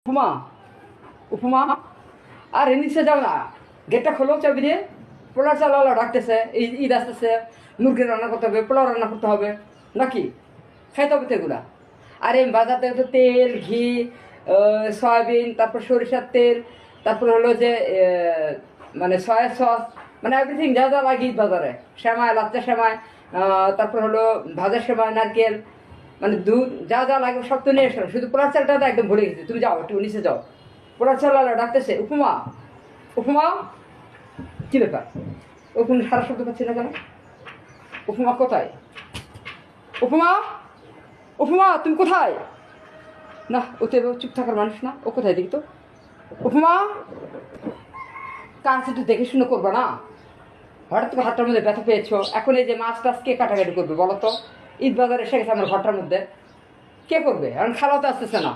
উপমা উপমা আর নিচে যাও না, গেটটা খোলো চাবি দিয়ে। পোলার চালালো ডাকতেছে, ঈদ আসতেছে, মুরগির রান্না করতে হবে, পোলাও রান্না করতে হবে নাকি, খাইতে হবে তো এগুলা। আরে বাজার থেকে তো তেল ঘি সয়াবিন, তারপর সরিষার তেল, তারপর হলো যে মানে সয়া সস, মানে এভরিথিং যা যা লাগে ঈদ বাজারে, সেমাই লাচ্চা সেমাই, তারপর হলো ভাজা সেমাই, নারকেল, মানে দুধ যা যা লাগবে সব তো নিয়ে এসলাম। শুধু পোলার চালটা তো একদম ভুলে গেছি। তুমি যাও একটু নিচে যাও, পোলার চাল ডাকতেছে। উপমা উপমা, কী ব্যাপার? ও কোনো সারা শব্দ পাচ্ছি না কেন? উপমা কোথায়? উপমা উপমা তুমি কোথায়? না, ও তো এবার চুপ থাকার মানুষ না। ও কোথায় দেখি তো। উপমা, কাজ একটু দেখে শুনে করবো না? হঠাৎ করে হাতটার মধ্যে ব্যথা পেয়েছো, এখন এই যে মাছ টাছ কে কাটাকাটি করবে বলো তো? ঈদ বাজার এসে গেছে আমার ঘরটার মধ্যে, কে করবে? এখন খালাও তো আসতেছে না।